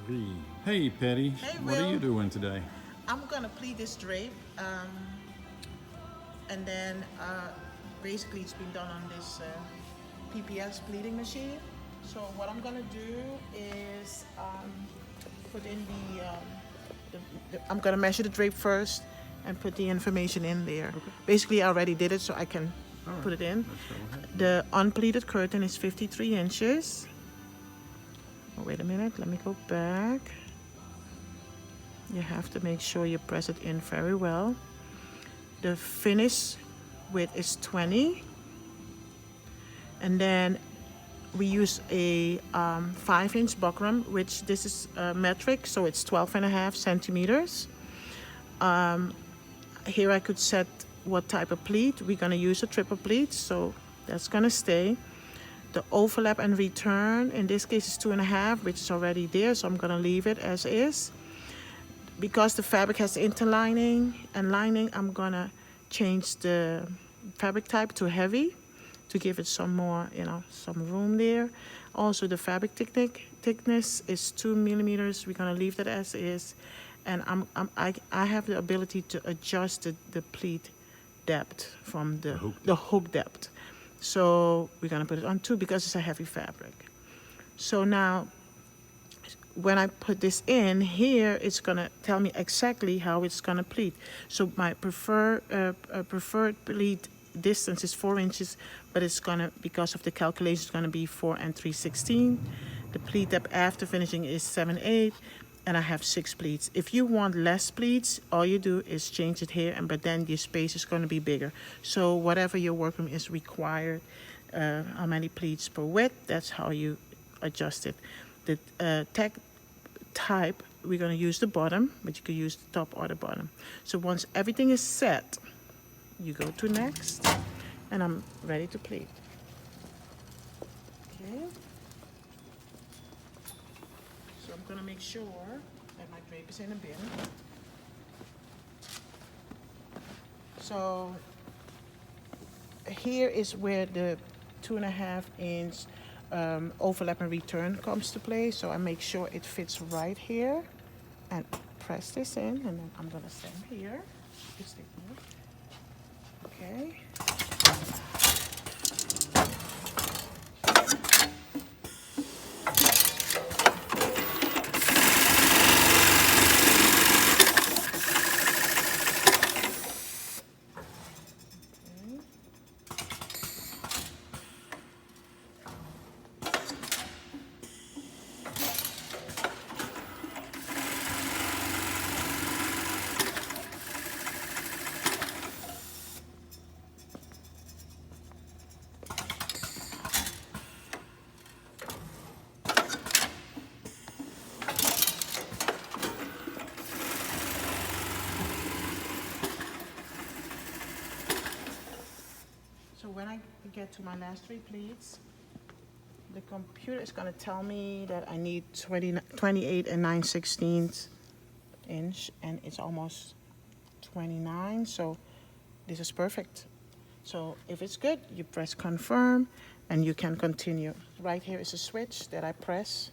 3. Hey, Patty. Hey, What are Will. you doing today? I'm gonna pleat this drape, and then basically it's been done on this PPS pleating machine. So what I'm gonna do is put in I'm gonna measure the drape first and put the information in there. Okay. Basically, I already did it, so I can All right. put it in. Let's go ahead. The unpleated curtain is 53 inches. Oh, wait a minute, let me go back. You have to make sure you press it in very well. The finish width is 20. And then we use a 5-inch buckram, which this is metric, so it's 12.5 centimeters. Here I could set what type of pleat. We're gonna use a triple pleat, so that's gonna stay. The overlap and return, in this case, is 2.5, which is already there, so I'm gonna leave it as is. Because the fabric has interlining and lining, I'm gonna change the fabric type to heavy to give it some more, some room there. Also, the fabric thickness is 2 millimeters. We're gonna leave that as is, and I have the ability to adjust the pleat depth from the hook depth. So we're gonna put it on 2 because it's a heavy fabric. So now, when I put this in here, it's gonna tell me exactly how it's gonna pleat. So my preferred pleat distance is 4 inches, but it's gonna, because of the calculation, it's gonna be 4 3/16. The pleat depth after finishing is 7/8, and I have 6 pleats. If you want less pleats, all you do is change it here, but then your space is gonna be bigger. So whatever your workroom is required, how many pleats per width, that's how you adjust it. The tag type, we're going to use the bottom, but you could use the top or the bottom. So once everything is set, you go to next, and I'm ready to pleat. Okay. So I'm going to make sure that my drape is in a bin. So here is where the 2.5-inch overlap and return comes to play. So I make sure it fits right here and press this in, and then I'm gonna stand here. Okay. So when I get to my last 3 pleats, the computer is going to tell me that I need 28 9/16 inch, and it's almost 29, so this is perfect. So if it's good, you press confirm, and you can continue. Right here is a switch that I press.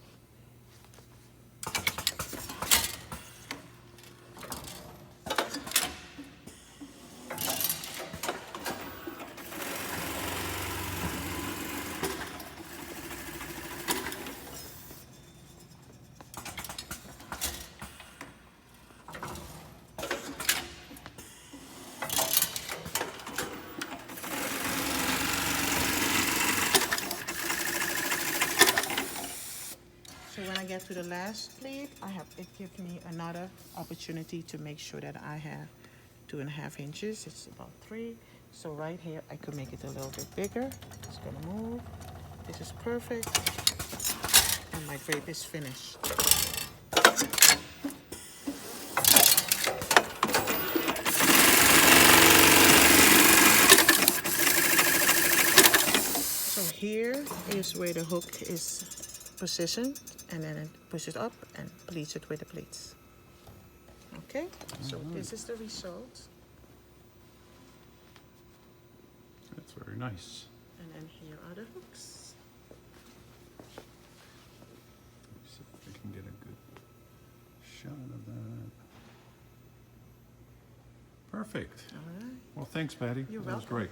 So when I get to the last pleat, it gives me another opportunity to make sure that I have 2.5 inches. It's about 3. So right here, I could make it a little bit bigger. It's gonna move. This is perfect. And my drape is finished. So here is where the hook is positioned, and then it pushes up and pleats it with the pleats. Okay, so this is the result. That's very nice. And then here are the hooks. Let me see if we can get a good shot of that. Perfect. All right. Well, thanks, Patty. You're That was welcome. great.